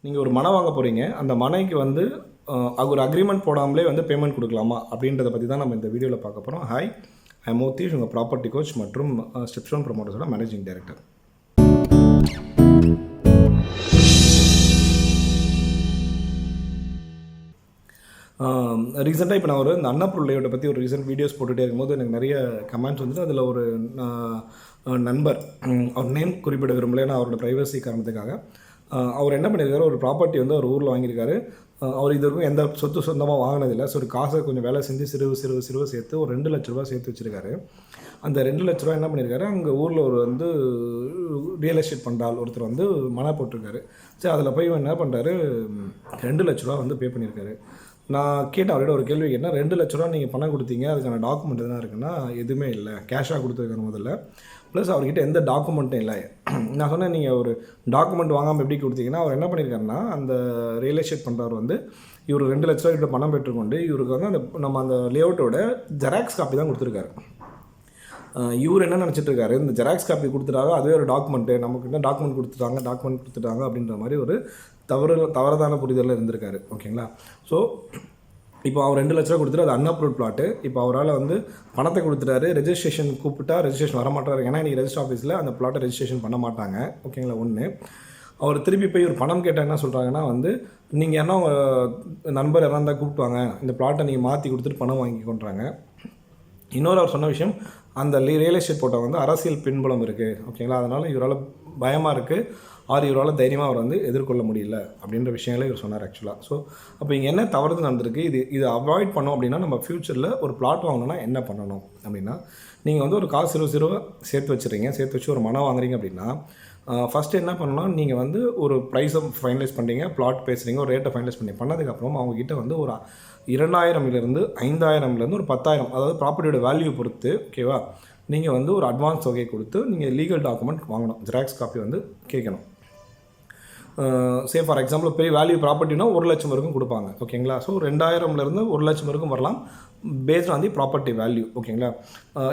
நீங்கள் ஒரு மனை வாங்க போகிறீங்க, அந்த மனைக்கு வந்து ஒரு அக்ரிமெண்ட் போடாமலே வந்து பேமெண்ட் கொடுக்கலாமா அப்படின்றத பற்றி தான் நம்ம இந்த வீடியோவில் பார்க்க போகிறோம். ஹாய், ஐ எம் மோத்தீஷ், உங்கள் ப்ராப்பர்ட்டி கோச் மற்றும் ஸ்டெப்ஸ்டோன் ப்ரொமோட்டர்ஸோட மேனேஜிங் டைரக்டர். ரீசெண்டாக இப்போ நான் இந்த அன்னப்பூர் லேஅவுட்டை பற்றி ஒரு ரீசெண்ட் வீடியோஸ் போட்டுகிட்டே இருக்கும்போது எனக்கு நிறைய கமெண்ட்ஸ் வந்துட்டு அதில் ஒரு நண்பர், அவர் நேம் குறிப்பிட விரும்பலைன்னா அவரோட ப்ரைவசி காரணத்துக்காக, அவர் என்ன பண்ணியிருக்காரு, ஒரு ப்ராப்பர்ட்டி வந்து அவர் ஊரில் வாங்கியிருக்காரு. அவர் இது வரைக்கும் எந்த சொந்தமாக வாங்கினதில்லை. ஸோ ஒரு காசை கொஞ்சம் வேலை செஞ்சு சிறுவை சேர்த்து ஒரு 2 லட்ச ரூபா சேர்த்து வச்சுருக்காரு. அந்த 2 லட்ச ரூபா என்ன பண்ணியிருக்காரு, அங்கே ஊரில் ஒரு ரியல் எஸ்டேட் பண்ணுற ஆள் ஒருத்தர் வந்து மனை போட்டிருக்காரு. சரி, அதில் போய் என்ன பண்ணுறாரு, 2 லட்ச ரூபா வந்து பே பண்ணியிருக்காரு. நான் கேட்டேன் அவர்கிட்ட ஒரு கேள்வி கேட்டேன், 2 லட்ச ரூபா நீங்கள் பணம் கொடுத்தீங்க, அதுக்கான டாக்குமெண்ட் எதுனா இருக்குன்னா எதுவுமே இல்லை, கேஷாக கொடுத்துருக்காரு முதல்ல. ப்ளஸ் அவர்கிட்ட எந்த டாக்குமெண்ட்டும் இல்லை. நான் சொன்னேன், நீங்கள் ஒரு டாக்குமெண்ட் வாங்காமல் எப்படி கொடுத்தீங்கன்னா, அவர் என்ன பண்ணியிருக்காருன்னா, அந்த ரியல் எஸ்டேட் பண்ணுறவர் வந்து இவர் 2 லட்ச ரூபா கிட்ட பணம் பெற்றுக்கொண்டு இவருக்கு வந்து அந்த லேஅவுட்டோட ஜெராக்ஸ் காப்பி தான் கொடுத்துருக்காரு. இவர் என்ன நினச்சிட்ருக்காரு, இந்த ஜெராக்ஸ் காப்பி கொடுத்துட்டாங்க, அதுவே ஒரு டாக்குமெண்ட்டு, நமக்கு என்ன டாக்குமெண்ட் கொடுத்துட்டாங்க அப்படின்ற மாதிரி ஒரு தவறான புரிதலில் இருந்திருக்காரு. ஓகேங்களா? ஸோ இப்போ அவர் 2 லட்ச ரூபா கொடுத்துட்டு அது அன்அப்ரூவ்ட் பிளாட்டு. இப்போ அவரால் வந்து பணத்தை கொடுத்துட்டாரு, ரெஜிஸ்ட்ரேஷன் கூப்பிட்டா ரெஜிஸ்ட்ரேஷன் வர மாட்டாரு. ஏன்னா இன்றைக்கி ரெஜிஸ்டர் ஆஃபீஸில் அந்த பிளாட்டை ரெஜிஸ்ட்ரேஷன் பண்ண மாட்டாங்க. ஓகேங்களா? ஒன்று, அவர் திருப்பி போய் ஒரு பணம் கேட்டால் என்ன சொல்கிறாங்கன்னா, வந்து நீங்கள் என்ன உங்கள் நண்பர் எல்லாம் இருந்தால் கூப்பிட்டுவாங்க, இந்த பிளாட்டை நீங்கள் மாற்றி கொடுத்துட்டு பணம் வாங்கிக்கொண்டாங்க. இன்னொரு அவர் சொன்ன விஷயம், அந்த ரியல் எஸ்டேட் போட்ட வந்து அரசியல் பின்புலம் இருக்குது. ஓகேங்களா? அதனால் இவரால் பயமாக இருக்குது, இவரால் தைரியமாக அவர் வந்து எதிர்கொள்ள முடியல அப்படின்ற விஷயங்களே இவர் சொன்னார் ஆக்சுவலாக. ஸோ அப்போ இங்கே என்ன தவறு நடந்திருக்கு, இது அவாய்ட் பண்ணோம் அப்படின்னா நம்ம ஃப்யூச்சரில் ஒரு பிளாட் வாங்கணும்னா என்ன பண்ணணும் அப்படின்னா, நீங்கள் வந்து ஒரு காசு சிறுவை சேர்த்து வச்சு ஒரு மனை வாங்குறீங்க அப்படின்னா, ஃபஸ்ட்டு என்ன பண்ணணும்னா, நீங்கள் வந்து ஒரு ப்ரைஸை ஃபைனலைஸ் பண்ணுறீங்க, பிளாட் பேசுகிறீங்க, ஒரு ரேட்டை ஃபைனலைஸ் பண்ணதுக்கப்புறம் அவங்ககிட்ட வந்து ஒரு 2000 5000 ஒரு 10,000, அதாவது ப்ராப்பர்ட்டியோட வேல்யூ பொறுத்து, ஓகேவா, நீங்கள் வந்து ஒரு அட்வான்ஸ் தொகையை கொடுத்து நீங்கள் லீகல் டாக்குமெண்ட் வாங்கணும், ஜெராக்ஸ் காப்பி வந்து கேட்கணும். ஃபார் எக்ஸாம்பிள் பெரிய வேல்யூ ப்ராப்பர்ட்டினா 1 லட்சம் வரைக்கும் கொடுப்பாங்க. ஓகேங்களா? ஸோ 2000 1 லட்சம் வரைக்கும் வரலாம், based on the property value. ஓகேங்களா?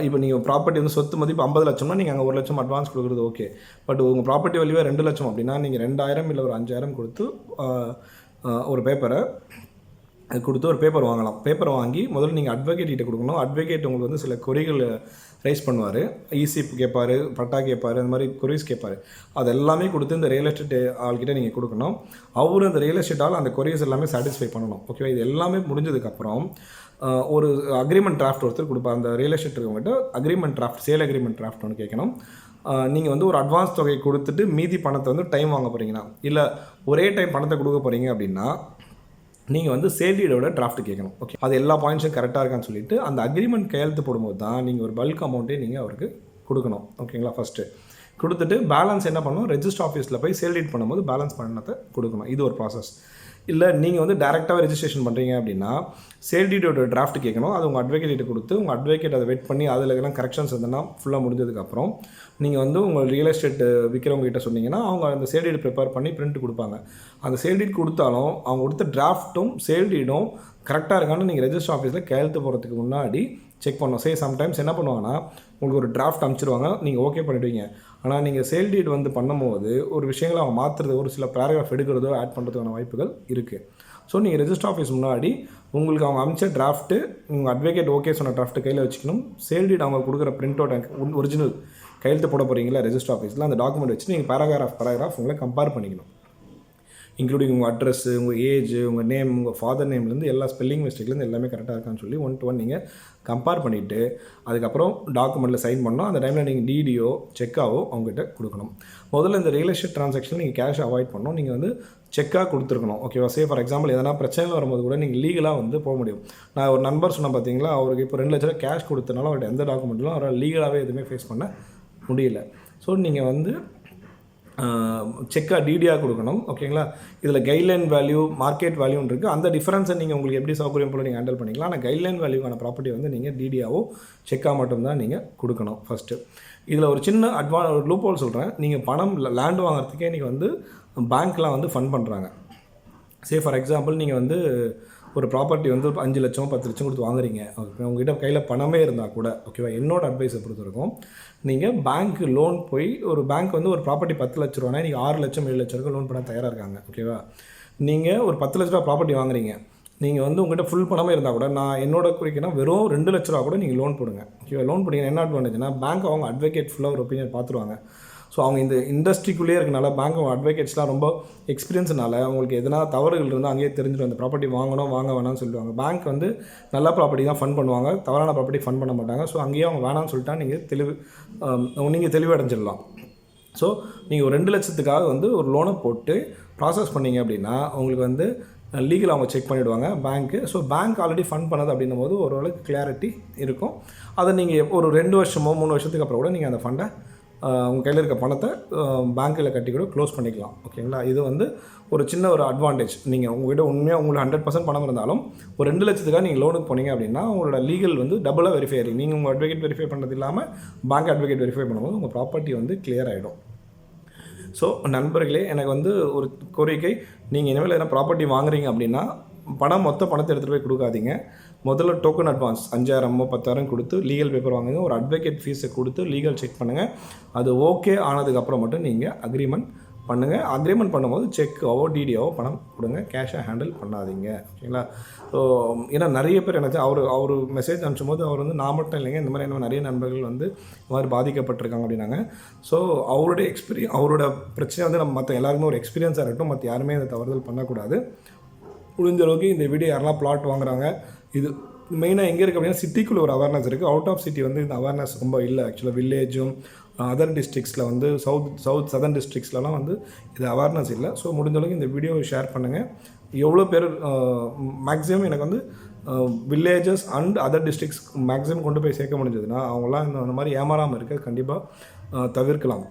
இப்போ நீங்கள் ப்ராப்பர்ட்டி வந்து சொத்து மதிப்பு 50 லட்சம்னா நீங்கள் அங்கே 1 லட்சம் அட்வான்ஸ் கொடுக்குறது ஓகே. பட் உங்கள் ப்ராப்பர்ட்டி வேல்யூவே 2 லட்சம் அப்படின்னா நீங்கள் 2000 இல்லை ஒரு 5000 கொடுத்து ஒரு பேப்பர் வாங்கலாம். பேப்பர் வாங்கி முதல்ல நீங்கள் அட்வொகேட் கிட்ட கொடுக்கணும். அட்வொகேட் உங்களுக்கு வந்து சில கொரிகள் ரைஸ் பண்ணுவார், இசிப் கேட்பார், பட்டா கேட்பார், அந்த மாதிரி கொரிஸ் கேட்பார். அது எல்லாமே கொடுத்து இந்த ரியல் எஸ்டேட் ஆள்கிட்ட நீங்கள் கொடுக்கணும். அவரும் அந்த ரியல் எஸ்டேட் ஆள் அந்த கொரிஸ் எல்லாமே சாட்டிஸ்ஃபை பண்ணணும். ஓகேவா? இது எல்லாமே முடிஞ்சதுக்கப்புறம் ஒரு அக்ரிமெண்ட் டிராஃப்ட் ஒருத்தர் கொடுப்பார். அந்த ரியல் எஸ்டேட் இருக்கவங்ககிட்ட agreement draft, sale agreement draft ஒன்று கேட்கணும். நீங்கள் வந்து ஒரு அட்வான்ஸ் தொகை கொடுத்துட்டு மீதி பணத்தை வந்து டைம் வாங்க போகிறீங்கன்னா, இல்லை ஒரே டைம் பணத்தை கொடுக்க போகிறீங்க அப்படின்னா, நீங்கள் வந்து சேல் டீடோட டிராஃப்ட் கேட்கணும். ஓகே, அது எல்லா பாயிண்ட்ஸும் கரெக்டாக இருக்கான்னு சொல்லிட்டு அந்த அக்ரிமெண்ட் கையெழுத்து போடும்போது தான் நீங்கள் ஒரு பல்க் அமௌண்ட்டே நீங்கள் அவருக்கு கொடுக்கணும். ஓகேங்களா? ஃபஸ்ட்டு கொடுத்துட்டு பேலன்ஸ் என்ன பண்ணணும், ரெஜிஸ்டர் ஆஃபீஸில் போய் சேல் டீட் பண்ணும்போது பேலன்ஸ் பண்ணதை கொடுக்கணும். இது ஒரு ப்ராசஸ். இல்லை நீங்கள் வந்து டேரெக்டாக ரெஜிஸ்ட்ரேஷன் பண்ணுறீங்க அப்படின்னா சேல் டீடோட டிராஃப்ட் கேட்கணும். அது உங்கள் அட்வொகேட் கொடுத்து உங்கள் அட்வொகேட் அதை வெயிட் பண்ணி அதில் எல்லாம் கரெக்ஷன்ஸ் இருந்ததுன்னா ஃபுல்லாக முடிஞ்சதுக்கப்புறம் நீங்கள் வந்து உங்கள் ரியல் எஸ்டேட் விற்கிறவங்க கிட்ட சொன்னீங்கன்னா அவங்க அந்த சேல் டீட் ப்ரிப்பேர் பண்ணி பிரிண்ட் கொடுப்பாங்க. அந்த சேல் டீட் கொடுத்தாலும் அவங்க கொடுத்த டிராஃப்ட்டும் சேல் டீடும் கரெக்டாக இருக்கான்னு நீங்கள் ரெஜிஸ்டர் ஆஃபீஸில் கையெழுத்து போகிறதுக்கு முன்னாடி செக் பண்ணணும். சம்டைம்ஸ் என்ன பண்ணுவாங்கன்னா, உங்களுக்கு ஒரு டிராஃப்ட் அனுப்பிச்சிடுவாங்க, நீங்கள் ஓகே பண்ணிவிடுவீங்க. ஆனால் நீங்கள் சேல் டீட் வந்து பண்ணும்போது ஒரு விஷயங்களை அவங்க மாற்றுறது, ஒரு சில பேராகிராஃப் எடுக்கிறதோ ஆட் பண்ணுறதுக்கான வாய்ப்புகள் இருக்குது. ஸோ நீங்கள் ரெஜிஸ்டர் ஆஃபீஸ் முன்னாடி உங்களுக்கு அவங்க அனுப்பிச்ச டிராஃப்ட்டு, உங்கள் அட்வொகேட் ஓகே சொன்ன டிராஃப்ட்டு கையில் வச்சுக்கணும். சேல் டீட் அவங்க கொடுக்குற பிரிண்ட் அவுட் ஒரிஜினல் கையெழுத்து போட போகிறீங்களா ரெஜிஸ்டர் ஆஃபீஸில், அந்த டாக்குமெண்ட் வச்சு நீங்கள் பேராகிராஃப் உங்களை கம்பேர் பண்ணிக்கணும். இன்க்ளூடிங் உங்கள் அட்ரஸ்ஸு, உங்கள் ஏஜ், உங்கள் நேம், உங்கள் ஃபாதர் நேம்லேருந்து எல்லா ஸ்பெல்லிங் மிஸ்டேக்லேருந்து எல்லாமே கரெக்டாக இருக்கான்னு சொல்லி 1 to 1 நீங்கள் கம்பேர் பண்ணிவிட்டு அதுக்கப்புறம் டாக்குமெண்ட்டில் சைன் பண்ணணும். அந்த டைமில் நீங்கள் டிடிஓ செக்காவோ அவங்ககிட்ட கொடுக்கணும். முதல்ல இந்த ரியல் எஸ்டேட் ட்ரான்சாக்ஷன் நீங்கள் கேஷ் அவாய்ட் பண்ணணும். நீங்கள் வந்து செக்காக கொடுத்துருக்கணும். ஓகேவா? ஃபார் எக்ஸாம்பிள் எதனா பிரச்சனைகள் வரும்போது கூட நீங்கள் லீகலாக வந்து போக முடியும். நான் ஒரு நண்பர் சொன்னேன் பார்த்தீங்களா, அவருக்கு இப்போ 2 லட்ச ரூபா கேஷ் கொடுத்தனால அவர்கிட்ட எந்த டாக்குமெண்ட்லாம் அவரால் லீகலாகவே எதுவுமே ஃபேஸ் பண்ண முடியல. ஸோ நீங்கள் வந்து செக்காக டிடியாக கொடுக்கணும். ஓகேங்களா? இதில் கைட்லைன் வேல்யூ, மார்க்கெட் வேல்யூன்னு இருக்குது. அந்த டிஃபரன்ஸை நீங்கள் உங்களுக்கு எப்படி சௌகரியம் போல் நீங்கள் ஹேண்டில் பண்ணிக்கலாம். ஆனால் கைட்லைன் வேல்யூக்கான ப்ராப்பர்ட்டி வந்து நீங்கள் டிடியாவோ செக்காக மட்டும்தான் நீங்கள் கொடுக்கணும். ஃபஸ்ட்டு இதில் ஒரு சின்ன ஒரு லூப் ஹோல் சொல்கிறேன். நீங்கள் பணம் லேண்ட் வாங்குறதுக்கே நீங்கள் வந்து பேங்க்லாம் வந்து ஃபண்ட் பண்ணுறாங்க. ஃபார் எக்ஸாம்பிள் நீங்கள் வந்து ஒரு ப்ராப்பர்ட்டி வந்து 5 லட்சம் 10 லட்சம் கொடுத்து வாங்குறீங்க, ஓகே, உங்ககிட்ட கையில் பணமே இருந்தால் கூட, ஓகேவா, என்னோட அட்வைஸை பொறுத்த வரைக்கும் நீங்கள் பேங்க் லோன் போய் ஒரு பேங்க் வந்து ஒரு ப்ராப்பர்ட்டி 10 லட்ச ரூபானா நீங்கள் 6 லட்சம் 7 லட்சம் ரூபாய் லோன் பண்ண தயாராக இருக்காங்க, ஓகேவா. நீங்கள் ஒரு 10 லட்ச ரூபா ப்ராப்பர்ட்டி வாங்குறீங்க, நீங்கள் வந்து உங்கள்கிட்ட ஃபுல் பணமே இருந்தால் கூட நான் என்னோட குறிக்கினா வெறும் 2 லட்ச ரூபா கூட நீங்கள் லோன் போடுங்க, ஓகேவா. லோன் போட்டிங்கன்னா என்ன அட்வான்டேஜ்னா பேங்க் அவங்க அட்வொகேட் ஃபுல்லாக ஒரு ஒப்பீனியன் பார்த்துருவாங்க. ஸோ அவங்க இந்த இண்டஸ்ட்ரிக்குள்ளேயே இருக்கனால பேங்க் அட்வொகேட்ஸ்லாம் ரொம்ப எக்ஸ்பீரியன்ஸ்னால உங்களுக்கு எதனா தவறுகள் இருந்தால் அங்கேயே தெரிஞ்சுட்டு அந்த ப்ராப்பர்ட்டி வாங்கணும் வாங்க வேணாம்னு சொல்லுவாங்க. பேங்க் வந்து நல்ல ப்ராப்பர்ட்டி தான் ஃபண்ட் பண்ணுவாங்க, தவறான ப்ராப்பர்ட்டி ஃபண்ட் பண்ண மாட்டாங்க. ஸோ அங்கேயே அவங்க வேணாம்னு சொல்லிட்டா நீங்கள் தெளிவடைஞ்சிடலாம். ஸோ நீங்கள் ஒரு 2 லட்சத்துக்காக வந்து ஒரு லோனை போட்டு ப்ராசஸ் பண்ணிங்க அப்படின்னா உங்களுக்கு வந்து லீகல் அவங்க செக் பண்ணிவிடுவாங்க பேங்க்கு. ஸோ பேங்க் ஆல்ரெடி ஃபண்ட் பண்ணது அப்படின்னும் போது ஓரளவுக்கு கிளாரிட்டி இருக்கும். அதை நீங்கள் ஒரு 2 வருஷமோ 3 வருஷத்துக்கு அப்புறம் கூட நீங்கள் அந்த ஃபண்டை உங்கள் கையில் இருக்க பணத்தை பேங்க்கில் கட்டி கூட க்ளோஸ் பண்ணிக்கலாம், ஓகேங்களா. இது வந்து ஒரு சின்ன ஒரு அட்வான்டேஜ். நீங்கள் உங்கள்கிட்ட உண்மையாக உங்களுக்கு 100% பணம் இருந்தாலும் ஒரு 2 லட்சத்துக்காக நீங்கள் லோனுக்கு போனீங்க அப்படின்னா உங்களோட லீகல் வந்து டபுளாக வெரிஃபை ஆகிடும். நீங்கள் உங்கள் அட்வொகேட் வெரிஃபை பண்ணது இல்லாமல் பேங்க் அட்வொகேட் வெரிஃபை பண்ணும்போது உங்கள் ப்ராப்பர்ட்டி வந்து கிளியர் ஆகிடும். ஸோ நண்பர்களே, எனக்கு வந்து ஒரு கோரிக்கை, நீங்கள் இனிமேல் எதனா ப்ராப்பர்ட்டி வாங்குறீங்க அப்படின்னா மொத்த பணத்தை எடுத்துகிட்டு போய் கொடுக்காதீங்க. முதல்ல டோக்கன் அட்வான்ஸ் 5000 10,000 கொடுத்து லீகல் பேப்பர் வாங்குங்க. ஒரு அட்வொகேட் ஃபீஸை கொடுத்து லீகல் செக் பண்ணுங்கள். அது ஓகே ஆனதுக்கப்புறம் மட்டும் நீங்கள் அக்ரிமெண்ட் பண்ணுங்கள். அக்ரிமெண்ட் பண்ணும்போது செக்காவோ டிடியாவோ பணம் கொடுங்க, கேஷை ஹேண்டில் பண்ணாதீங்க, ஓகேங்களா. ஸோ ஏன்னா நிறைய பேர் எனக்கு அவர் மெசேஜ் அனுப்பிச்சும் போது அவர் வந்து நான் மட்டும் இல்லைங்க, இந்த மாதிரி என்ன நிறைய நண்பர்கள் வந்து இந்த மாதிரி பாதிக்கப்பட்டிருக்காங்க அப்படின்னாங்க. ஸோ அவரோட பிரச்சனை வந்து நம்ம மற்ற எல்லாருமே ஒரு எக்ஸ்பீரியன்ஸாக இருக்கட்டும், மற்ற யாருமே இந்த தவறுதல் பண்ணக்கூடாது. முடிஞ்ச அளவுக்கு இந்த வீடியோ யாரெல்லாம் பிளாட் வாங்குறாங்க, இது மெயினாக எங்கே இருக்குது அப்படின்னா சிட்டிக்குள்ளே ஒரு அவேர்னஸ் இருக்குது. அவுட் ஆஃப் சிட்டி வந்து இந்த அவேர்னஸ் ரொம்ப இல்லை. ஆக்சுவலாக வில்லேஜும் அதர் டிஸ்ட்ரிக்ஸில் வந்து சதர்ன் டிஸ்ட்ரிக்ஸ்லலாம் வந்து இது அவேர்னஸ் இல்லை. ஸோ முடிஞ்ச அளவுக்கு இந்த வீடியோவை ஷேர் பண்ணுங்கள். எவ்வளோ பேர் மேக்ஸிமம் எனக்கு வந்து villages and other districts maximum கொண்டு போய் சேர்க்க முடிஞ்சதுன்னா அவங்களாம் இந்த மாதிரி ஏமாறாமல் இருக்க கண்டிப்பாக தவிர்க்கலாம்.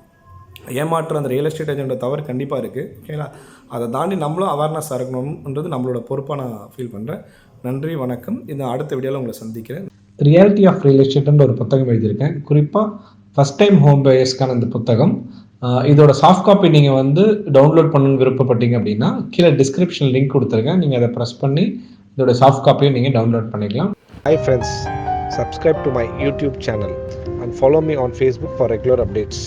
ஏமாற்ற அந்த ரியல் எஸ்டேட் ஏஜென்ட்டோட தவறு கண்டிப்பாக இருக்குது, ஓகேங்களா. அதை தாண்டி நம்மளும் அவேர்னஸாக இருக்கணுன்றது நம்மளோட பொறுப்பாக நான் ஃபீல் பண்ணுறேன். நன்றி, வணக்கம். இந்த அடுத்த வீடியோவில் உங்களை சந்திக்கிறேன். ரியாலிட்டி ஆஃப் ரியல் எஸ்டேட்ன்ற ஒரு புத்தகம் எழுதியிருக்கேன். குறிப்பாக ஃபஸ்ட் டைம் ஹோம் பையர்ஸ்க்கான இந்த புத்தகம். இதோட சாஃப்ட் காப்பி நீங்கள் வந்து டவுன்லோட் பண்ணணும்னு விருப்பப்பட்டீங்க அப்படின்னா கீழே டிஸ்கிரிப்ஷன் லிங்க் கொடுத்துருக்கேன். நீங்கள் அதை ப்ரெஸ் பண்ணி இதோட சாஃப்ட் காப்பியை நீங்கள் டவுன்லோட் பண்ணிக்கலாம். Hi friends, subscribe to my YouTube channel and follow me on Facebook for regular updates.